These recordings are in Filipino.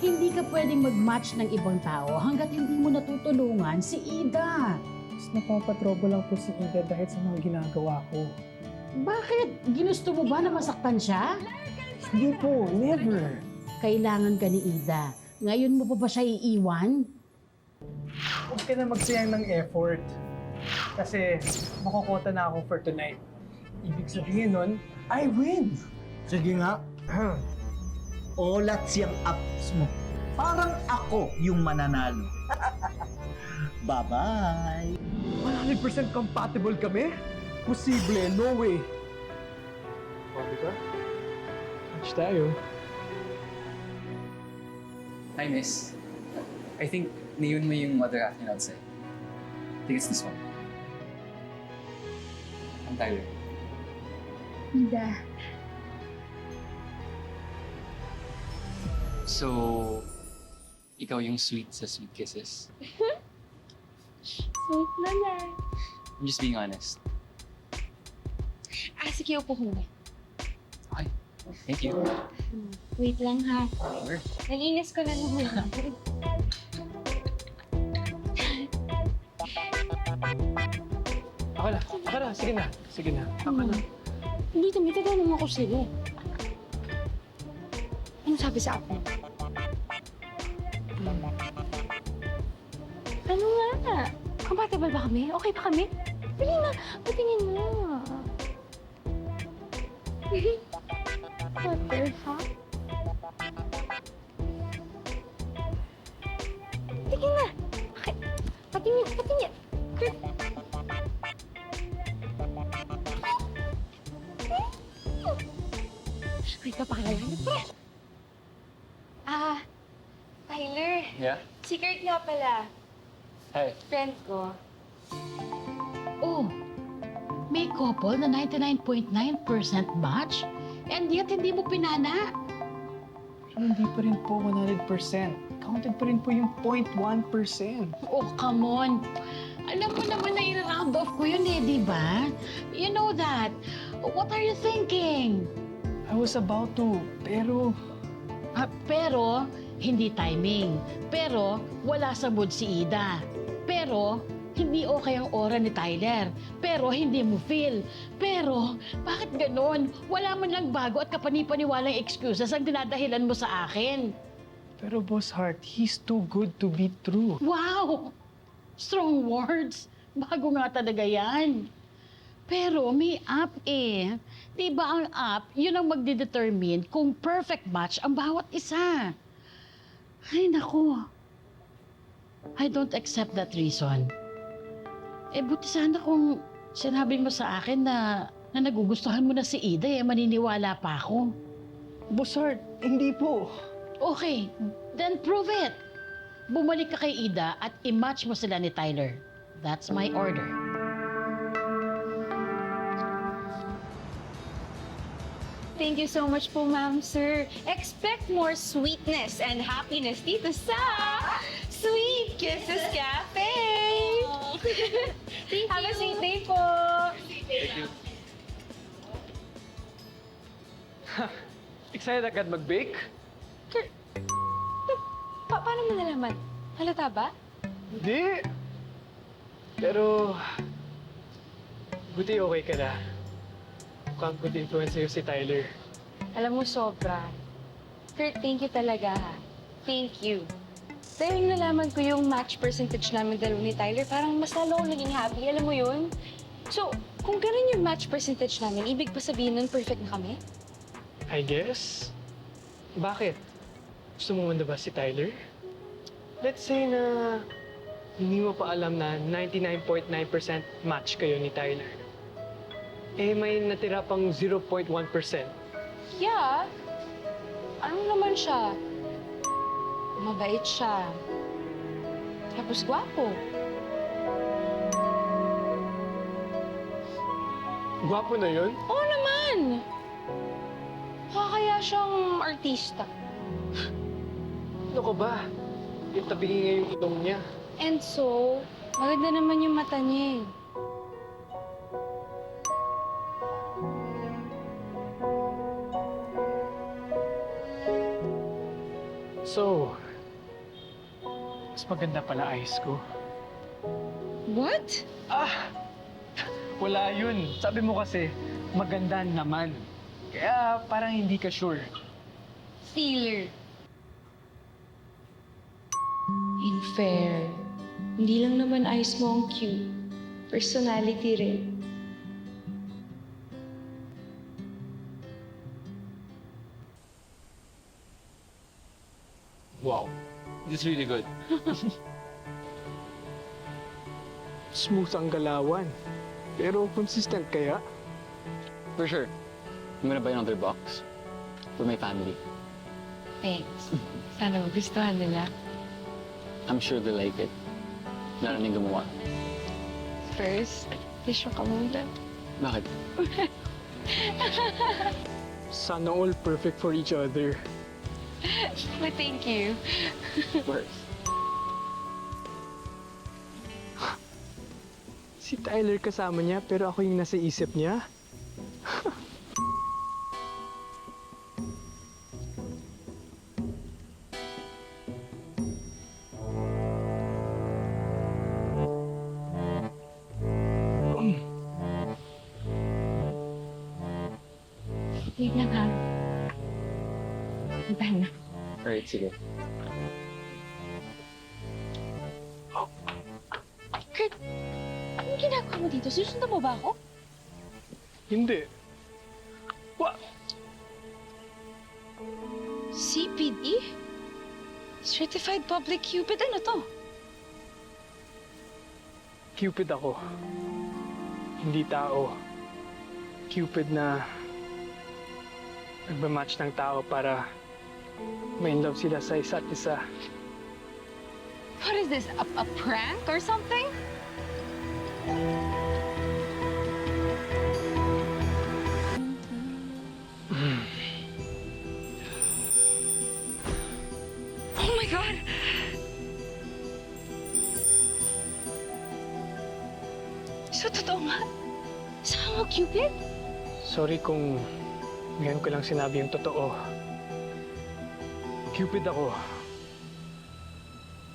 Hindi ka pwedeng mag-match ng ibang tao hanggat hindi mo natutulungan si Ida. Mas napapatrobo lang po si Ida dahil sa mga ginagawa ko. Bakit? Ginusto mo ba na masaktan siya? Hindi po, never. Kailangan ka ni Ida. Ngayon mo pa ba siya iiwan? Huwag ka na magsayang ng effort. Kasi makukota na ako for tonight. Ibig sabihin nun, I win! Sige nga. Olat siyang apps mo. Parang ako yung mananalo. Bye-bye! 100% compatible kami? Posible, no way. Sabi ka? Match tayo. Hi, miss. I think niyon mo yung mother acting outside. I think it's this one. I'm Tyler. Ida. So, ikaw yung sweet sa sweet kisses? Sweet naman. I'm just being honest. Sige, upo ko na. Okay. Thank you. Wait lang ha. Sure. Nalinis ko na naman. Ako na. Sige na. Sige na. Ako na. Hindi, may tatanong ako sa'yo. Ano sabi sa app mo? Ano nga? Compatible ba kami? Okay ba kami? Dali na, patingin mo. What the fuck? Tingin na! Okay. Patingin, patingin! Ay, papakalayan pa. Tyler. Yeah? Si Kurt nga pala. Hi. Friend ko. Oh, may couple na 99.9% match and yet hindi mo pinana. Hindi pa rin po 100%. Counted pa rin po yung 0.1%. Oh, come on. Alam mo naman na i-round off ko yun eh, di ba? You know that. What are you thinking? I was about to, pero Pero, hindi timing. Pero, wala sa mood si Ida. Pero, hindi okay ang aura ni Tyler. Pero, hindi mo feel. Pero, bakit ganon? Wala man lang bago at kapanipaniwalang excuses ang dinadahilan mo sa akin. Pero Boss Hart, he's too good to be true. Wow! Strong words. Bago nga talaga yan. Pero may app eh. Di ba ang app, yun ang magdidetermine kung perfect match ang bawat isa. Ay, naku. I don't accept that reason. Eh, buti sana kung sinabi mo sa akin na nagugustuhan mo na si Ida eh, maniniwala pa ako. Boss Hart, hindi po. Okay, then prove it. Bumalik ka kay Ida at i-match mo sila ni Tyler. That's my order. Thank you so much po, ma'am, sir. Expect more sweetness and happiness dito sa Sweet Kisses Cafe! Have a sweet day po! Thank you. Excited agad mag-bake? Kurt, paano mo nalaman? Halata ba? Hindi. Pero, buti okay ka na. Mukhang good influence sa'yo si Tyler. Alam mo, sobra. Kurt, thank you talaga, ha? Thank you. Dahil nalaman ko yung match percentage namin dalawa ni Tyler, parang mas lalo ako naging happy. Alam mo yun? So, kung ganun yung match percentage namin, ibig pa sabihin nun perfect na kami? I guess. Bakit? Gusto mo man ba si Tyler? Let's say na hindi mo pa alam na 99.9% match kayo ni Tyler. Eh, may natira pang 0.1%. Yeah. Ano naman siya? Mabait siya. Tapos gwapo. Gwapo na yun? Oo naman! Kaya siyang artista. Ano ka ba? Itabingin nga yung ilong niya. And so, maganda naman yung mata niya eh. So, mas maganda pala eyes ko. What? Ah! Wala yun. Sabi mo kasi, maganda naman. Kaya parang hindi ka sure. Stealer. In fair, hindi lang naman eyes mo ang cute. Personality rin. Wow. This is really good. Smooth ang galawan. Pero consistent kaya? For sure. I'm gonna buy another box for my family. Thanks. Sana gustuhan nila. I'm sure they like it. Narinig gumawa. First, tissue ka muna. Bakit? Sana all perfect for each other. But thank you. Of course. Si Tyler kasama niya, pero ako yung nasa isip niya. Wait lang ha. Iba na. Alright, sige. Kurt, anong ginagawa mo dito? Susunod mo ba ako? Hindi. CPD? Certified Public Cupid? Ano to? Cupid ako. Hindi tao. Cupid na nagmamatch ng tao para ma-inlove sila sa isa't isa. What is this? A prank or something? Oh my God! So, totoo nga? Sama mo, Cupid? Sorry kung ngayon ko lang sinabi yung totoo. Cupid ako.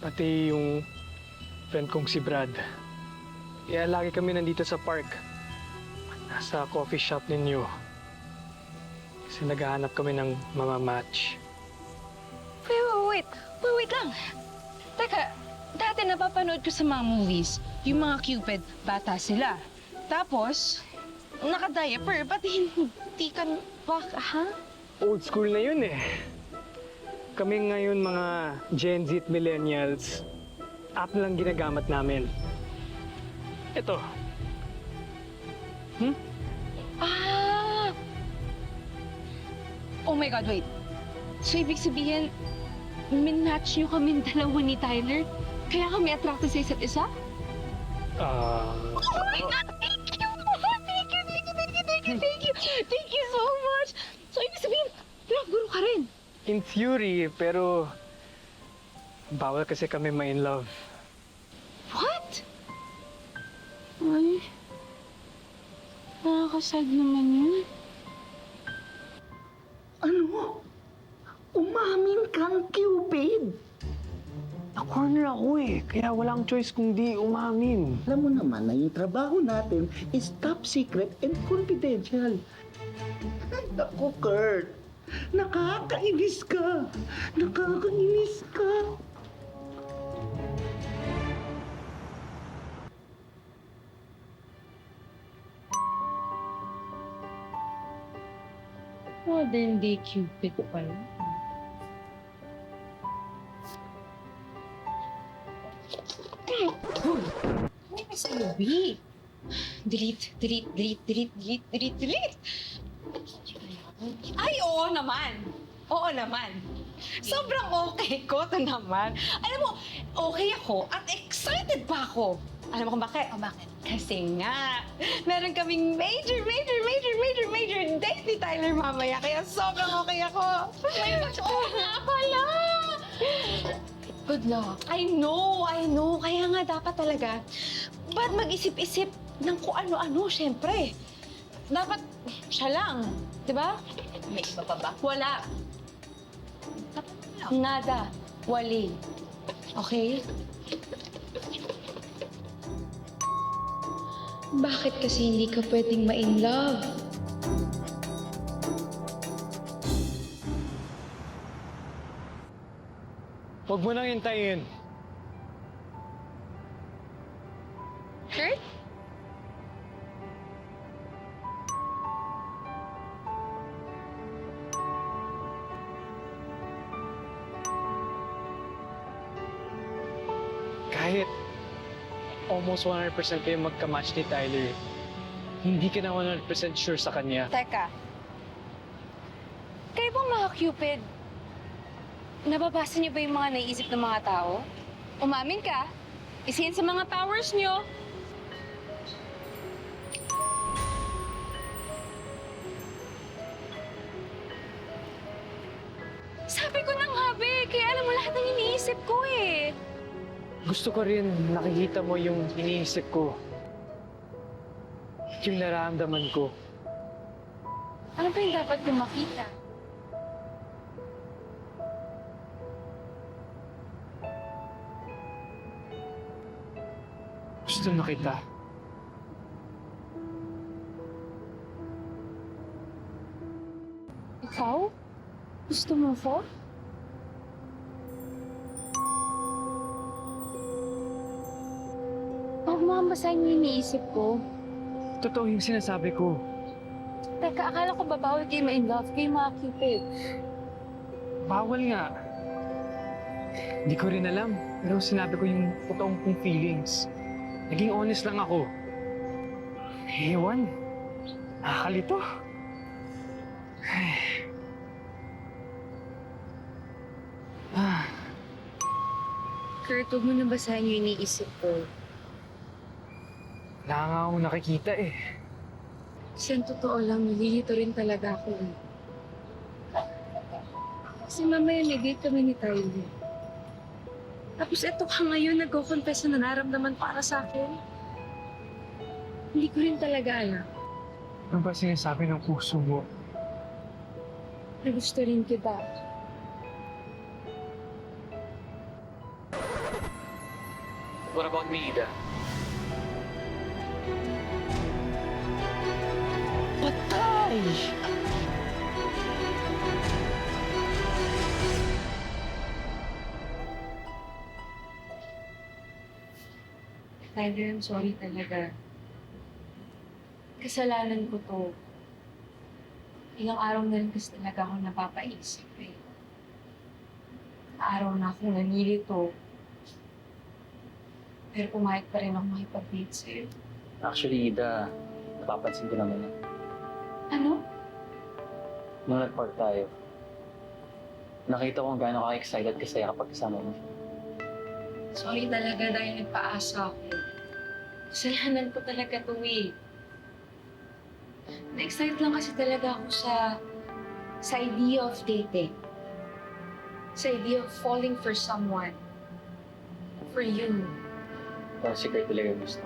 Pati yung friend kong si Brad. Kaya lagi kami nandito sa park. Nasa coffee shop ninyo. Kasi naghahanap kami ng mamamatch. Wait lang. Teka, dati napapanood ko sa mga movies, yung mga Cupid, bata sila. Tapos, naka-diaper, ba't hindi ka ha? Old school na yun eh. Kami ngayon mga Gen Z at Millennials, app lang ginagamit namin. Ito. Ah! Oh my God, wait. So, ibig sabihin, minatch niyo kami dalawa ni Tyler? Kaya kami attracted sa isa't isa? Ah... Oh my God! Thank you! Thank you so much! So, ibig sabihin, pinag-guro ka rin? In theory, pero bawal kasi kami ma-in love. What? Ay, nakakasad naman yun. Ano? Umamin kang Cupid! Na-corner ako eh, kaya walang choice kung di umamin. Alam mo naman na yung trabaho natin is top secret and confidential. Ay, naku, Kurt. Nakakainis ka. Nakakainis ka. Modern day Cupid pala. Ano ba sa'yo, B? Delete. Ay, oo naman. Oo naman. Sobrang okay ko to naman. Alam mo, okay ako at excited pa ako. Alam mo kung bakit? Kasi nga, meron kaming major date ni Tyler mamaya. Kaya sobrang okay ako. May oo nga pala. Good luck. I know. Kaya nga dapat talaga. Ba't mag-isip-isip ng kung ano-ano, syempre. Dapat siya lang. Di ba? May iba pa ba? Wala. Nada. Wali. Okay? Bakit kasi hindi ka pwedeng ma-in love? Huwag mo nang hintayin. Kurt? Kahit almost 100% kayo magka-match ni Tyler, hindi ka na 100% sure sa kanya. Teka. Kayo bang mga Cupid? Nababasa niyo ba yung mga naiisip ng mga tao? Umamin ka. Isihin sa mga powers niyo. Sabi ko na nga, be. Kaya alam mo lahat ng iniisip ko eh. Gusto ko rin nakikita mo yung iniisip ko. Yung nararamdaman ko. Ano ba yung dapat kong makita? Gusto na kita. Ikaw? Gusto mo ko? Huwag mo kang basahin yung iniisip ko. Totoo yung sinasabi ko. Teka, akala ko ba bawal kayo ma-in love kayo mga Cupid? Bawal nga. Hindi ko rin alam. Pero sinabi ko yung totoong kong feelings. Naging honest lang ako. Ewan. Nakakalito. Kurt, huwag mo na basahin yung iniisip ko. Wala nga akong nakikita eh. Kasi ang totoo lang, nalilito rin talaga ako eh. Kasi mamaya may date kami ni Tyler. Tapos eto ka ngayon, nagko-confess na nararamdaman para sa akin. Hindi ko rin talaga alam Ano ba sinasabi ng puso mo? na gusto rin kita. What about me, Ida? Patay! Tyler, I'm sorry talaga. Kasalanan ko to. Ilang araw na rin kasi talaga ako napapaisip eh. Araw na akong nanilito. Pero pumayag pa rin ako makipag-date sa'yo. Actually, Ida, napapansin ko naman na. Ano? Nung nag-park tayo, nakita ko kung gaano ka-excited kasaya kapag kasama mo siya. Sorry talaga dahil nagpaasa ako. Kasalanan ko talaga to eh. Na-excite lang kasi talaga ako sa idea of dating. Sa idea of falling for someone. For you. Pero si Kurt talaga gusto.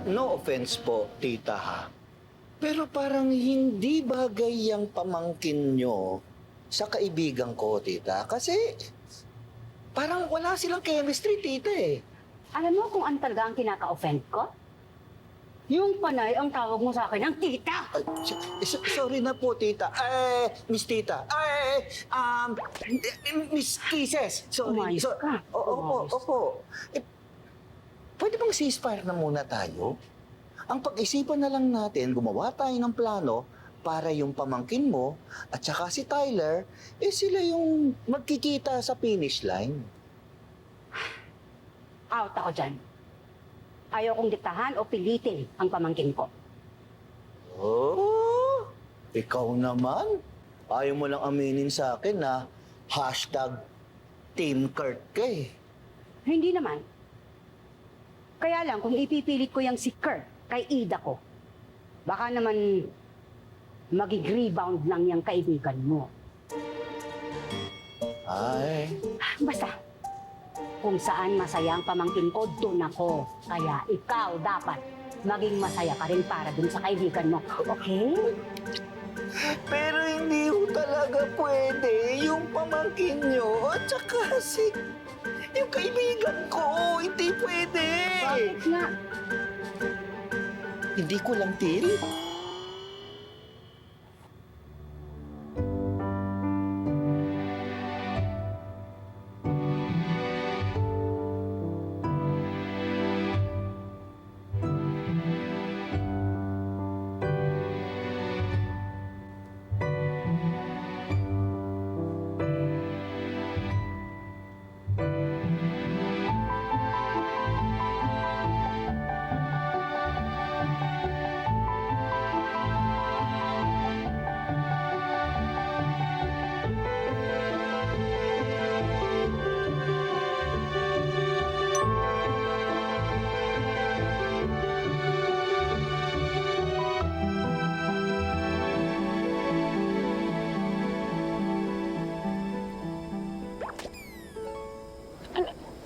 No offense po, tita ha. Pero parang hindi bagay yung pamangkin nyo sa kaibigan ko, tita. Kasi parang wala silang chemistry, tita eh. Alam mo kung ano talaga ang kinaka-offend ko? Yung panay ang tawag mo sa akin ng tita. Sorry na po, tita. Miss Tita. Miss Kisses. Sorry. Umayos ka. Opo, Umayos. opo. Pwede bang ceasefire na muna tayo? Ang pag-isipan na lang natin, gumawa tayo ng plano para yung pamangkin mo at saka si Tyler, sila yung magkikita sa finish line. Out ako dyan. Ayaw kong diktahan o pilitin ang pamangkin ko. Oh, ikaw naman. Ayaw mo lang aminin sa akin na #Team Kurt ka eh. Hindi naman. Kaya lang, kung ipipilit ko yung si Kurt kay Ida ko, baka naman mag-rebound lang yung kaibigan mo. Ay, Basta, kung saan masaya ang pamangkin ko, doon ako. Kaya ikaw dapat maging masaya ka rin para dun sa kaibigan mo. Okay? pero hindi ho talaga pwede yung pamangkin nyo at saka yung kaibigan ko. Hindi pwede. Bakit nga? Hindi ko lang tiri.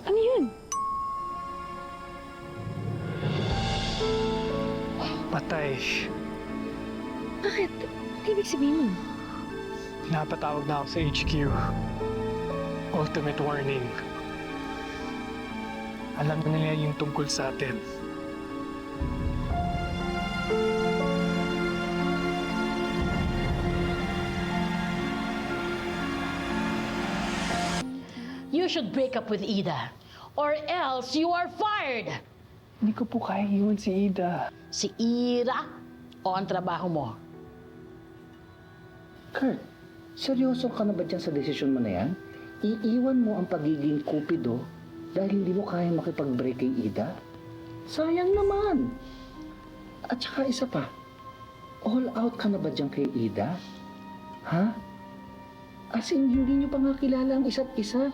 Ano yun? Patay. Bakit? Ano ibig sabihin mo? Napatawag na ako sa HQ. Ultimate warning. Alam na nila yung tungkol sa atin. You should break up with Ida. Or else you are fired! Hindi ko po kaya iwan si Ida. Si Ira o ang trabaho mo? Kurt, seryoso ka na ba dyan sa desisyon mo na yan? Iiwan mo ang pagiging kupido dahil hindi mo kaya makipag-break kay Ida? Sayang naman. At saka isa pa, all out ka na ba dyan kay Ida? Ha? As in, hindi niyo pa nga kilala ang isa't isa.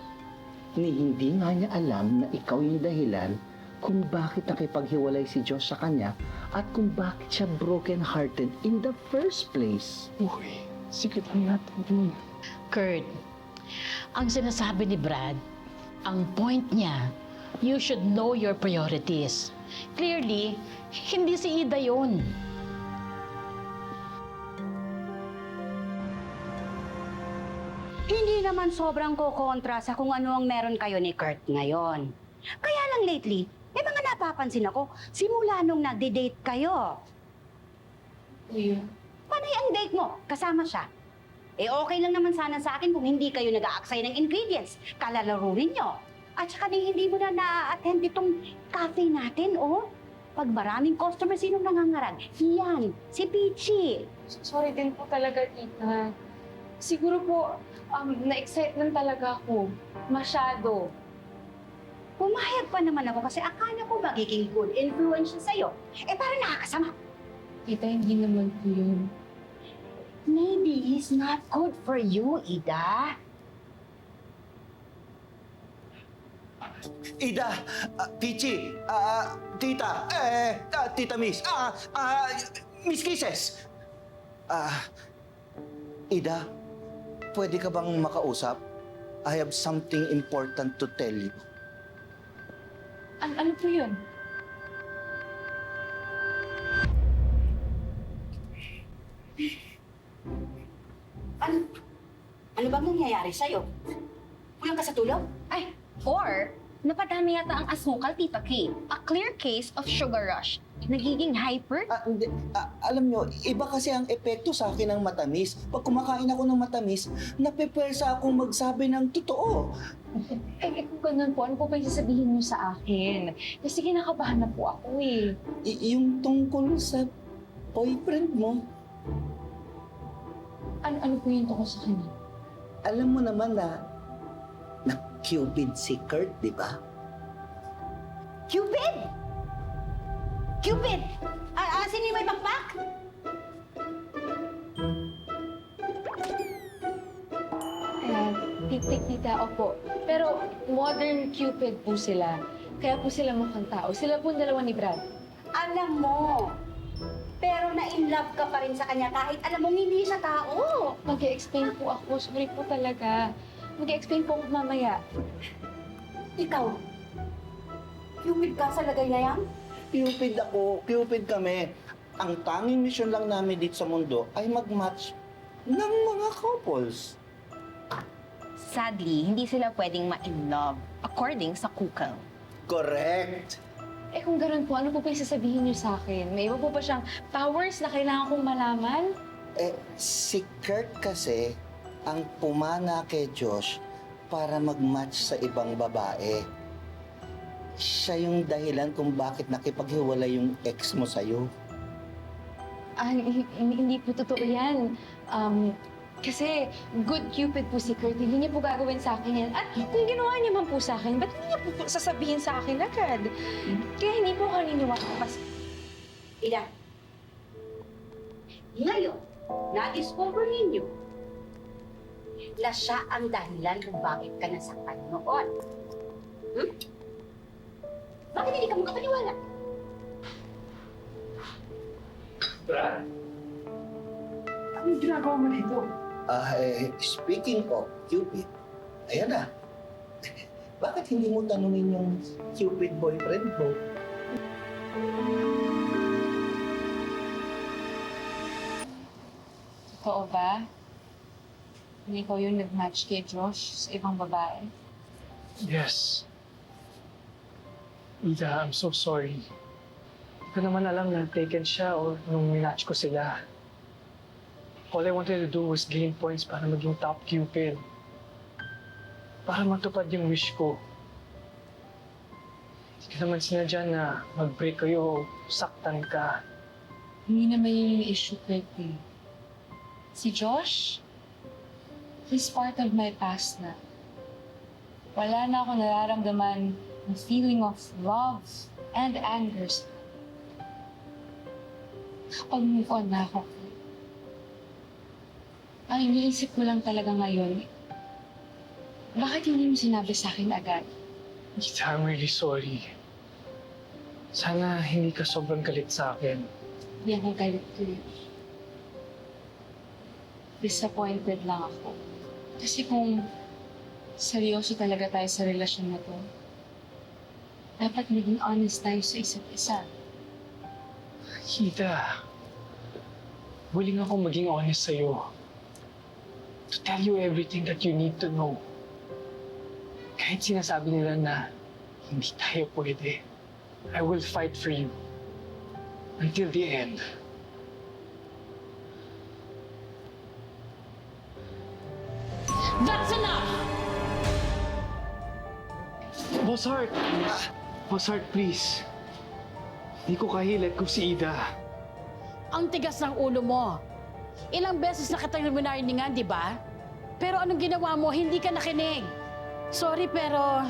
Ni hindi nga niya alam na ikaw yung dahilan kung bakit nakipaghiwalay si Diyos sa kanya at kung bakit siya broken-hearted in the first place. Uy, sikit lang natin. Kurt, ang sinasabi ni Brad, ang point niya, you should know your priorities. Clearly, hindi si Ida yun. Hindi naman sobrang kukontra sa kung ano ang meron kayo ni Kurt ngayon. Kaya lang lately, may mga napapansin ako simula nung nagde-date kayo. Panay ang date mo, kasama siya. Eh okay lang naman sana sa akin kung hindi kayo nag-aaksay ng ingredients. Kalalaro ninyo. At saka hindi mo na na-attend itong cafe natin, oh. Pag maraming customer, sinong nangangarag? Yan, si Peachy. Sorry din po talaga, tita. Siguro po, na-excite lang talaga ako. Masyado. Pumayag pa naman ako kasi akala ko magiging good influence siya sa'yo. Eh parang nakakasama. Tita, hindi naman po yun. Maybe he's not good for you, Ida. Ida, Pichi, Tita, Tita Miss, Miss Kisses. Ida, pwede ka bang makausap? I have something important to tell you. Ano po yun? Ano bang nangyayari sa'yo? Kulang ka sa tulog? Ay, or napadami yata ang asukal, Tita K. A clear case of sugar rush. Nagiging hyper? Hindi, alam nyo, iba kasi ang epekto sa akin ng matamis. Pag kumakain ako ng matamis, napepersa akong magsabi ng totoo. Eh, kung ganun po, ano po ba yung sasabihin niyo sa akin? Kasi kinakabahan na po ako eh. Yung tungkol sa boyfriend mo, Ano po yung tungkol sa kanya? alam mo naman na Cupid si Kurt, di ba? Cupid! Cupid! Sino yung may pakpak? Tita, opo. Pero modern Cupid po sila. Kaya po sila mukhang tao. Sila po ang dalawa ni Brad. Alam mo, pero na-in-love ka pa rin sa kanya kahit alam mong hindi siya tao. Mag-explain po ako. Sorry po talaga. Mag-explain po ako mamaya. Ikaw, Cupid ka sa lagay na yan? Cupid ako, Cupid kami. Ang tanging mission lang namin dito sa mundo ay mag-match ng mga couples. Sadly, hindi sila pwedeng ma-in love according sa Kukal. Correct! Eh kung ganun po, ano po ba yung sasabihin niyo sa akin? May iba po ba siyang powers na kailangan kong malaman? Si Kurt kasi ang pumana kay Josh para mag-match sa ibang babae. Siya yung dahilan kung bakit nakipaghiwalay yung ex mo sa'yo. Hindi po totoo yan. Kasi good Cupid po si Kurt. Hindi niya po gagawin sa akin yan. At kung ginawa niya man po sa akin, ba't hindi niya po sasabihin sa akin agad? Kaya hindi po ako naniniwala. Ida, ngayon, na-discover ninyo na siya ang dahilan kung bakit ka nasaktan noon. Hmm? Bakit hindi ka makapaniwala? Brad, anong ginagawa mo dito? Speaking of Cupid, ayan na. Bakit hindi mo tanungin yung Cupid boyfriend mo? Totoo ba? Hindi ko yung nag-match kay Josh sa ibang babae. Yes. Ida, I'm so sorry. Hindi ko naman alam na taken siya o nung minatch ko sila. All I wanted to do was gain points para maging top Cupid. Para matupad yung wish ko. Hindi ko naman sinadya na mag-break kayo o saktan ka. Hindi naman yun yung issue, Kirby. Si Josh, he's part of my past na. Wala na ako nararamdaman ng feeling of love and anger. Kapag-move on na ako. Ang iniisip ko lang talaga ngayon, bakit hindi mo sinabi sa akin agad? Ida, I'm really sorry. Sana hindi ka sobrang galit sa akin. Hindi ako galit ko eh. Disappointed lang ako. Kasi kung seryoso talaga tayo sa relasyon na to, dapat maging honest tayo sa isa't isa. Ida, willing ako maging honest sa'yo. To tell you everything that you need to know. Kahit sinasabi nila na hindi tayo pwede, I will fight for you. Until the end. That's enough! Boss Hart! Boss Hart, please. Hindi ko kahilit kung si Ida. Ang tigas ng ulo mo. Ilang beses na kitang nariningan, di ba? Pero anong ginawa mo, hindi ka nakinig. Sorry, pero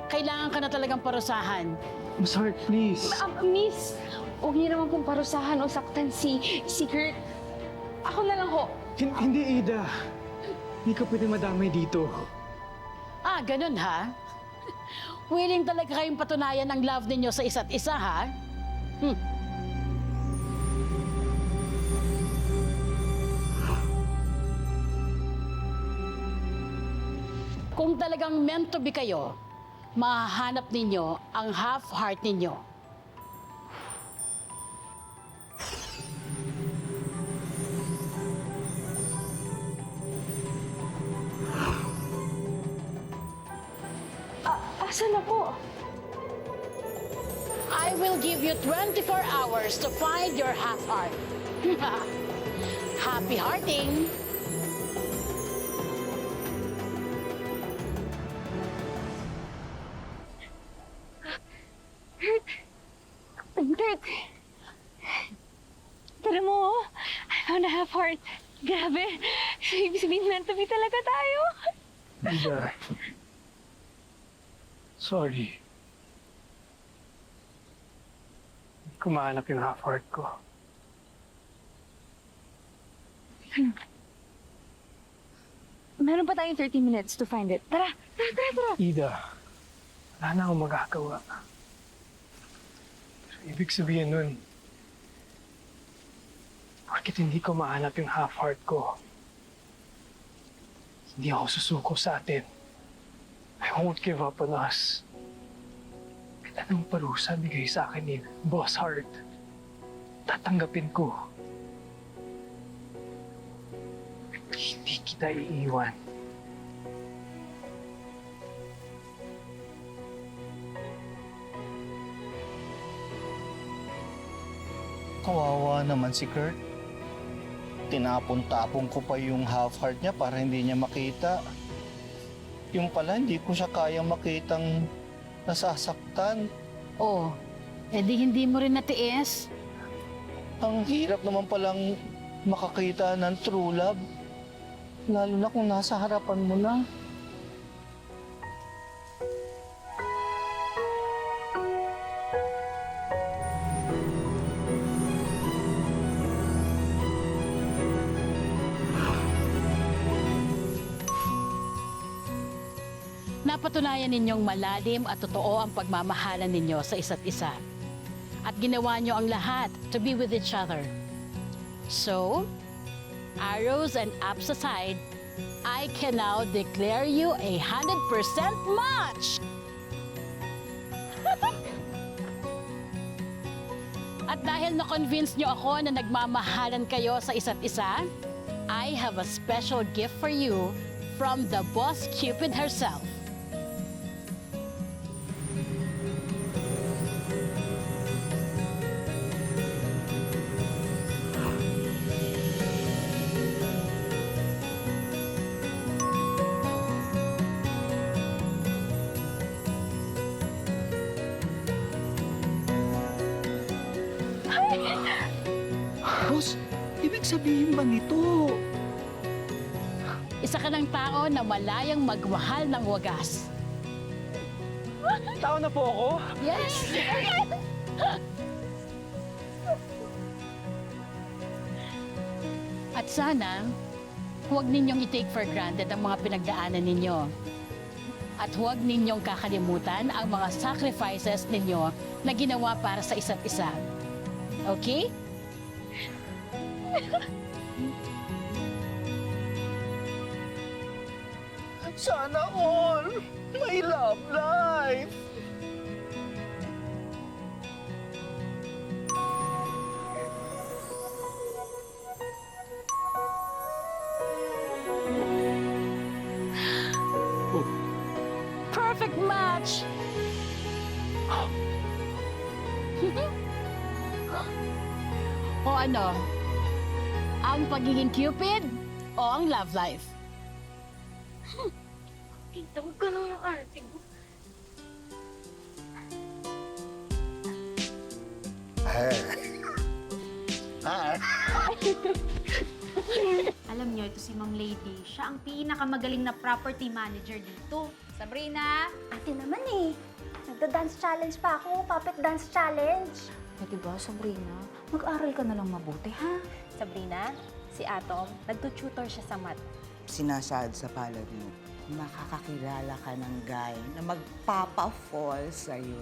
kailangan ka na talagang parusahan. Boss Hart, please. Miss, huwag niyo naman pong parusahan o saktan si Kurt. Ako na lang ho. Hindi, Ida. Hindi ka pwede madamay dito. Ah, ganun ha? Willing talaga kayong patunayan ang love ninyo sa isa't isa, ha? Kung talagang meant to be kayo, mahahanap ninyo ang half-heart ninyo. Asa na po? I will give you 24 hours to find your half-heart. Happy hearting! Kurt! Tara mo, oh. I found a half-heart. Grabe. So, ibig sabihin meant to be talaga tayo. Ida. Sorry. Hindi ko mahanap yung half-heart ko. Meron pa tayong 30 minutes to find it. Tara! Tara! Ida, wala na akong magagawa. Pero ibig sabihin nun, bakit hindi ko mahanap yung half-heart ko? Hindi ako susuko sa atin. I won't give up on us. Kahit anong parusa bigay sa akin ni Boss Hart, tatanggapin ko. Hindi kita iiwan. Kawawa naman si Kurt. Tinapon-tapon ko pa yung half heart niya para hindi niya makita. Yung pala, hindi ko siya kayang makitang nasasaktan. Oh, edi hindi mo rin natiis. Ang hirap naman palang makakita ng true love. Lalo na kung nasa harapan mo na. Napatunayan ninyong malalim at totoo ang pagmamahalan ninyo sa isa't isa. At ginawa nyo ang lahat to be with each other. So, arrows and ups aside, I can now declare you 100% match! At dahil na-convince nyo ako na nagmamahalan kayo sa isa't isa, I have a special gift for you from the Boss Cupid herself. Boss, ibig sabihin ba nito? Isa ka ng tao na malayang magmahal ng wagas. Tao na po ako. Yes! At sana, huwag ninyong i-take for granted ang mga pinagdaanan ninyo. At huwag ninyong kakalimutan ang mga sacrifices ninyo na ginawa para sa isa't isa. Okay? Sana all! My love life! Perfect match! O ano? Ang pagiging Cupid o ang love life? Tita, huwag ka lang yung arte mo. Alam niyo, ito si Ma'am Lady. Siya ang pinakamagaling na property manager dito. Sabrina, Ate naman eh. nagda-dance challenge pa ako, puppet dance challenge. O diba, Sabrina? Mag-aral ka na lang mabuti, ha? Sabrina, si Atom, nagtututor siya sa math. Sinasad sa palad mo, makakakilala ka ng guy na magpapa-fall sa'yo.